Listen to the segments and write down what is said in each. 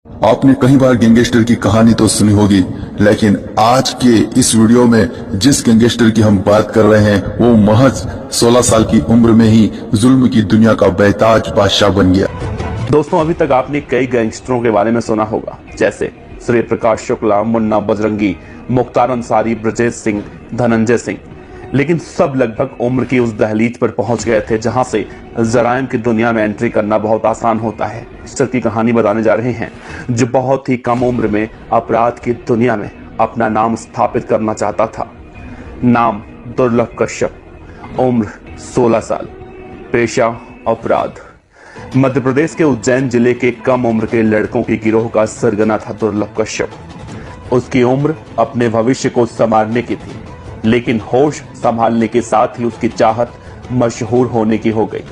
आपने कई बार गैंगस्टर की कहानी तो सुनी होगी, लेकिन आज के इस वीडियो में जिस गैंगस्टर की हम बात कर रहे हैं वो महज 16 साल की उम्र में ही जुल्म की दुनिया का बेताज बादशाह बन गया। दोस्तों, अभी तक आपने कई गैंगस्टरों के बारे में सुना होगा, जैसे सूर्य प्रकाश शुक्ला, मुन्ना बजरंगी, मुख्तार अंसारी, ब्रजेश सिंह, धनंजय सिंह। लेकिन सब लगभग उम्र की उस दहलीज पर पहुंच गए थे जहां से जराइम की दुनिया में एंट्री करना बहुत आसान होता है। गैंगस्टर की कहानी बताने जा रहे हैं जो बहुत ही कम उम्र में अपराध की दुनिया में अपना नाम स्थापित करना चाहता था। नाम दुर्लभ कश्यप, उम्र 16 साल, पेशा अपराध। मध्य प्रदेश के उज्जैन जिले के कम उम्र के लड़कों की गिरोह का सरगना था दुर्लभ कश्यप। उसकी उम्र अपने भविष्य को संवारने की थी, लेकिन होश संभालने के साथ ही उसकी चाहत मशहूर होने की हो गई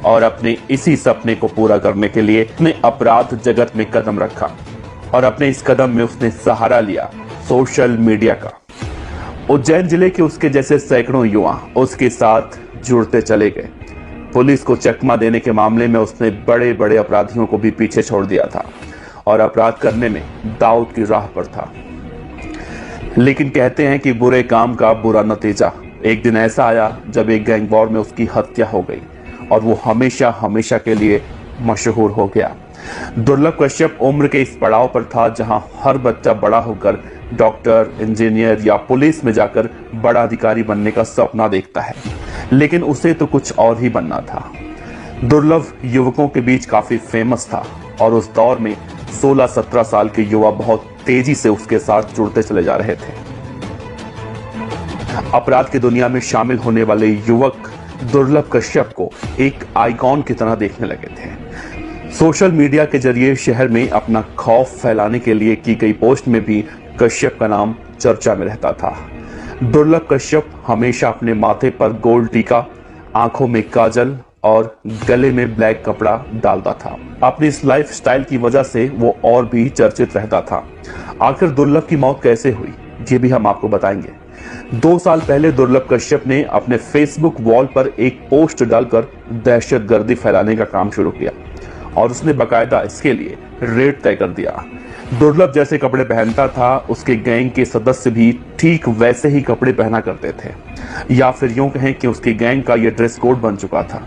और अपने इसी सपने को पूरा करने के लिए उसने अपराध जगत में कदम रखा और अपने इस कदम में उसने सहारा लिया सोशल मीडिया का। उज्जैन जिले के उसके जैसे सैकड़ों युवा उसके साथ जुड़ते चले गए। पुलिस को चकमा देने के मामले में उसने बड़े बड़े अपराधियों को भी पीछे छोड़ दिया था और अपराध करने में दाऊद की राह पर था। लेकिन कहते हैं कि बुरे काम का बुरा नतीजा। एक दिन ऐसा आया जब एक गैंग वॉर में उसकी हत्या हो गई और वो हमेशा हमेशा के लिए मशहूर हो गया। दुर्लभ कश्यप उम्र के इस पड़ाव पर था जहां हर बच्चा बड़ा होकर डॉक्टर, इंजीनियर या पुलिस में जाकर बड़ा अधिकारी बनने का सपना देखता है, लेकिन उसे तो कुछ और ही बनना था। दुर्लभ युवकों के बीच काफी फेमस था और उस दौर में 16-17 साल के युवा बहुत तेजी से उसके साथ जुड़ते चले जा रहे थे। अपराध की दुनिया में शामिल होने वाले युवक दुर्लभ कश्यप को एक आइकॉन की तरह देखने लगे थे। सोशल मीडिया के जरिए शहर में अपना खौफ फैलाने के लिए की गई पोस्ट में भी कश्यप का नाम चर्चा में रहता था। दुर्लभ कश्यप हमेशा अपने माथे पर गोल्ड टीका, आंखों में काजल और गले में ब्लैक कपड़ा डालता था। अपनी इस लाइफ स्टाइल की वजह से वो और भी चर्चित रहता था। आखिर दुर्लभ की मौत कैसे हुई, ये भी हम आपको बताएंगे। 2 साल पहले दुर्लभ कश्यप ने अपने फेसबुक वॉल पर एक पोस्ट डालकर दहशतगर्दी फैलाने का काम शुरू किया और उसने बकायदा इसके लिए रेट तय कर दिया। दुर्लभ जैसे कपड़े पहनता था, उसके गैंग के सदस्य भी ठीक वैसे ही कपड़े पहना करते थे, या फिर यूं कहें कि उसकी गैंग का यह ड्रेस कोड बन चुका था।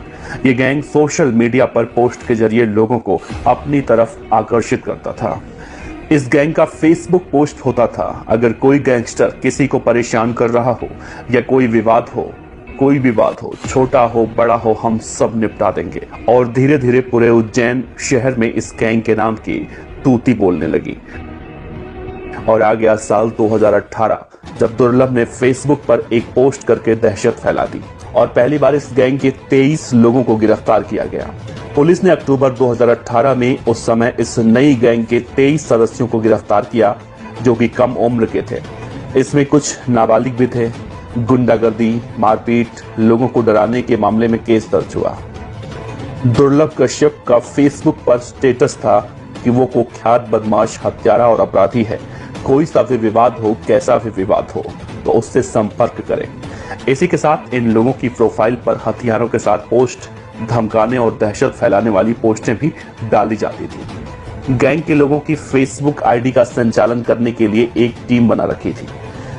ये गैंग सोशल मीडिया पर पोस्ट के जरिए लोगों को अपनी तरफ आकर्षित करता था। इस गैंग का फेसबुक पोस्ट होता था, अगर कोई गैंगस्टर किसी को परेशान कर रहा हो या कोई विवाद हो, कोई भी बात हो, छोटा हो बड़ा हो, हम सब निपटा देंगे। और धीरे धीरे पूरे उज्जैन शहर में इस गैंग के नाम की तूती बोलने लगी। और आ गया साल 2018 जब दुर्लभ ने फेसबुक पर एक पोस्ट करके दहशत फैला दी और पहली बार इस गैंग के 23 लोगों को गिरफ्तार किया गया। पुलिस ने अक्टूबर 2018 में उस समय इस नई गैंग के 23 सदस्यों को गिरफ्तार किया जो कि कम उम्र के थे। इसमें कुछ नाबालिग भी थे। गुंडागर्दी, मारपीट, लोगों को डराने के मामले में केस दर्ज हुआ। दुर्लभ कश्यप का फेसबुक पर स्टेटस था कि वो कुख्यात बदमाश, हत्यारा और अपराधी है। कोई सा भी विवाद हो, कैसा भी विवाद हो, तो उससे संपर्क करें। इसी के साथ इन लोगों की प्रोफाइल पर हथियारों के साथ पोस्ट, धमकाने और दहशत फैलाने वाली पोस्टें भी डाली जाती थी। गैंग के लोगों की फेसबुक आईडी का संचालन करने के लिए एक टीम बना रखी थी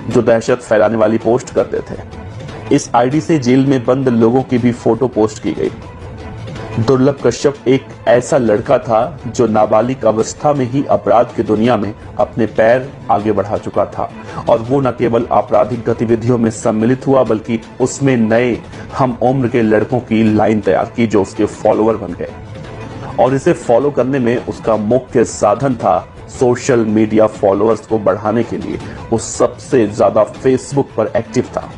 जो दहशत फैलाने वाली पोस्ट करते थे। इस आईडी से जेल में बंद लोगों की भी फोटो पोस्ट की गई। दुर्लभ कश्यप एक ऐसा लड़का था जो नाबालिग अवस्था में ही अपराध की दुनिया में अपने पैर आगे बढ़ा चुका था और वो न केवल आपराधिक गतिविधियों में सम्मिलित हुआ बल्कि उसमें नए हम उम्र के लड़कों की लाइन तैयार की जो उसके फॉलोअर बन गए। और इसे फॉलो करने में उसका मुख्य साधन था सोशल मीडिया। फॉलोअर्स को बढ़ाने के लिए वो सबसे ज्यादा फेसबुक पर एक्टिव था।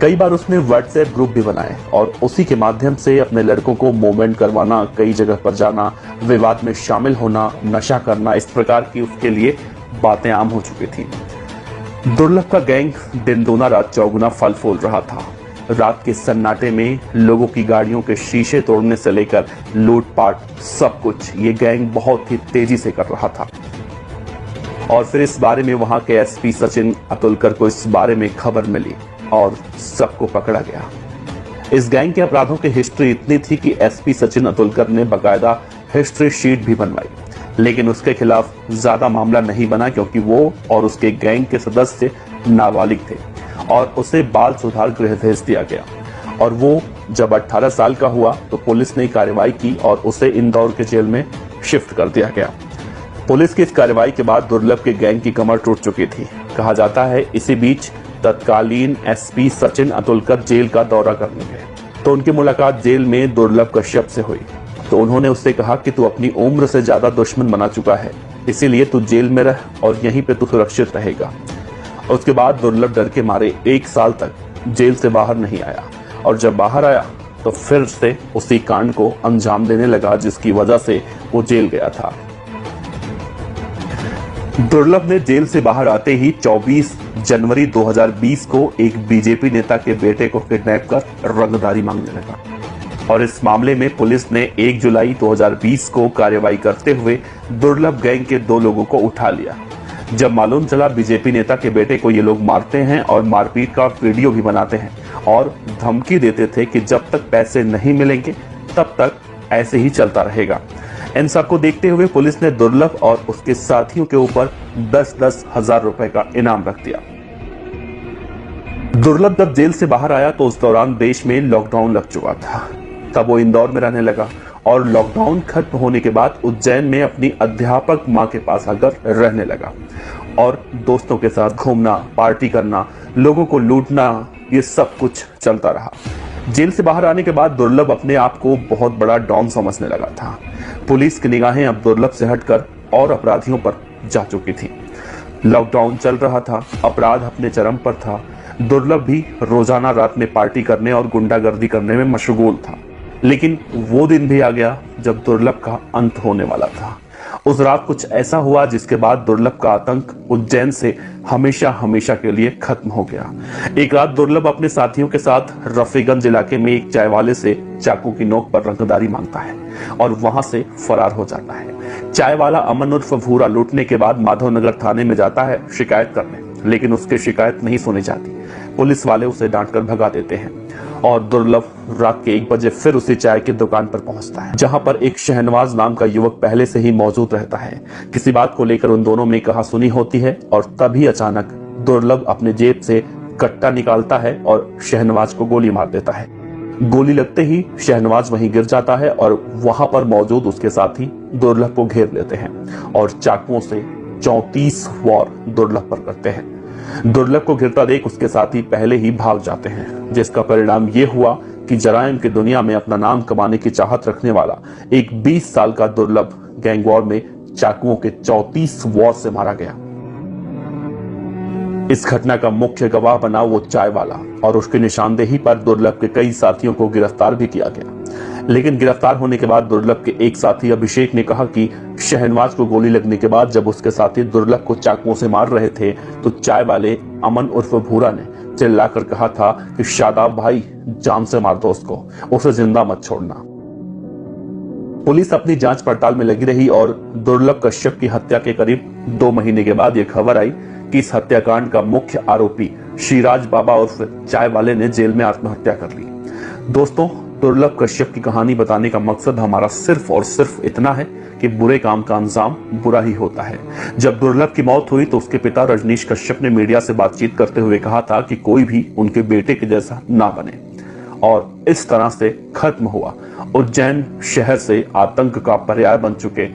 कई बार उसने व्हाट्सएप ग्रुप भी बनाए और उसी के माध्यम से अपने लड़कों को मूवमेंट करवाना, कई जगह पर जाना, विवाद में शामिल होना, नशा करना, इस प्रकार की उसके लिए बातें आम हो चुकी थी। दुर्लभ का गैंग दिन दूना रात चौगुना फल फूल रहा था। रात के सन्नाटे में लोगों की गाड़ियों के शीशे तोड़ने से लेकर लूटपाट सब कुछ ये गैंग बहुत ही तेजी से कर रहा था। और फिर इस बारे में वहां के एसपी सचिन अतुलकर को इस बारे में खबर मिली और सबको पकड़ा गया। इस गैंग के अपराधों की हिस्ट्री इतनी थी कि एसपी सचिन अतुलकर ने बकायदा हिस्ट्री शीट भी बनवाई लेकिन उसके खिलाफ ज्यादा मामला नहीं बना क्योंकि वो और उसके गैंग के सदस्य नाबालिग थे और उसे बाल सुधार गृह भेज दिया गया। और वो जब 18 साल का हुआ तो पुलिस ने कार्रवाई की और उसे इंदौर के जेल में शिफ्ट कर दिया गया। पुलिस की इस कार्रवाई के बाद दुर्लभ के गैंग की कमर टूट चुकी थी। कहा जाता है इसी बीच तत्कालीन एसपी सचिन अतुलकर जेल का दौरा करने गए तो उनकी मुलाकात जेल में दुर्लभ कश्यप से हुई। तो उन्होंने उससे कहा कि तू अपनी उम्र से ज्यादा दुश्मन बना चुका है, इसीलिए तू जेल में रह और यहीं पे तू सुरक्षित रहेगा। उसके बाद दुर्लभ डर के मारे 1 साल तक जेल से बाहर नहीं आया और जब बाहर आया तो फिर से उसी कांड को अंजाम देने लगा जिसकी वजह से वो जेल गया था। दुर्लभ ने जेल से बाहर आते ही 24 जनवरी 2020 को एक बीजेपी नेता के बेटे को किडनैप कर रंगदारी मांगने लगा और इस मामले में पुलिस ने 1 जुलाई 2020 को कार्रवाई करते हुए दुर्लभ गैंग के 2 लोगों को उठा लिया। जब मालूम चला बीजेपी नेता के बेटे को ये लोग मारते हैं और मारपीट का वीडियो भी बनाते हैं और धमकी देते थे कि जब तक पैसे नहीं मिलेंगे तब तक ऐसे ही चलता रहेगा। इन सबको देखते हुए पुलिस ने दुर्लभ और उसके साथियों के ऊपर 10-10 हजार रुपए का इनाम रख दिया। दुर्लभ जब जेल से बाहर आया तो उस दौरान देश में लॉकडाउन लग चुका था। तब वो इंदौर में रहने लगा और लॉकडाउन खत्म होने के बाद उज्जैन में अपनी अध्यापक मां के पास आकर रहने लगा और दोस्तों के साथ घूमना, पार्टी करना, लोगों को लूटना, ये सब कुछ चलता रहा। जेल से बाहर आने के बाद दुर्लभ अपने आप को बहुत बड़ा डॉन समझने लगा था। पुलिस की निगाहें अब दुर्लभ से हटकर और अपराधियों पर जा चुकी थी। लॉकडाउन चल रहा था, अपराध अपने चरम पर था। दुर्लभ भी रोजाना रात में पार्टी करने और गुंडागर्दी करने में मशगूल था। लेकिन वो दिन भी आ गया जब दुर्लभ का अंत होने वाला था। उस रात कुछ ऐसा हुआ जिसके बाद दुर्लभ का आतंक उज्जैन से हमेशा हमेशा के लिए खत्म हो गया। एक रात दुर्लभ अपने साथियों के साथ रफीगंज इलाके में एक चाय वाले से चाकू की नोक पर रंगदारी मांगता है और वहां से फरार हो जाता है। चाय वाला अमन उर्फ भूरा लूटने के बाद माधवनगर थाने में जाता है शिकायत करने, लेकिन उसकी शिकायत नहीं सुनी जाती। पुलिस वाले उसे डांटकर भगा देते हैं और दुर्लभ रात के 1 बजे फिर उसी चाय की दुकान पर पहुंचता है जहां पर एक शहनवाज नाम का युवक पहले से ही मौजूद रहता है। किसी बात को लेकर उन दोनों में कहा सुनी होती है और तभी अचानक दुर्लभ अपने जेब से कट्टा निकालता है और शहनवाज को गोली मार देता है। गोली लगते ही शहनवाज वहीं गिर जाता है और वहां पर मौजूद उसके साथी दुर्लभ को घेर लेते हैं और चाकुओं से 34 वार दुर्लभ पर करते हैं। दुर्लभ को गिरता देख उसके साथी पहले ही भाग जाते हैं, जिसका परिणाम ये हुआ कि जराइम की दुनिया में अपना नाम कमाने की चाहत रखने वाला एक 20 साल का दुर्लभ गैंग वॉर में चाकुओं के 34 वार से मारा गया। इस घटना का मुख्य गवाह बना वो चाय वाला और उसकी निशानदेही पर दुर्लभ के कई साथियों को गिरफ्तार भी किया गया। लेकिन गिरफ्तार होने के बाद दुर्लभ के एक साथी अभिषेक ने कहा कि शहनवाज को गोली लगने के बाद जब उसके साथी दुर्लभ को चाकुओं से मार रहे थे तो चाय वाले अमन उर्फ भूरा ने चिल्लाकर कहा था कि शादाब भाई जान से मार दो उसको, उसे जिंदा मत छोड़ना। पुलिस अपनी जांच पड़ताल में लगी रही और दुर्लभ कश्यप की हत्या के करीब 2 महीने के बाद यह खबर आई कि इस हत्याकांड का मुख्य आरोपी शिराज बाबा उर्फ चाय वाले ने जेल में आत्महत्या कर ली। दोस्तों, दुर्लभ कश्यप की कहानी बताने का मकसद हमारा सिर्फ और सिर्फ इतना है कि बुरे काम का अंजाम बुरा ही होता है। जब दुर्लभ की मौत हुई तो उसके पिता रजनीश कश्यप ने मीडिया से बातचीत करते हुए कहा था कि कोई भी उनके बेटे के जैसा ना बने और इस तरह से खत्म हुआ उज्जैन शहर से आतंक का पर्याय बन चुके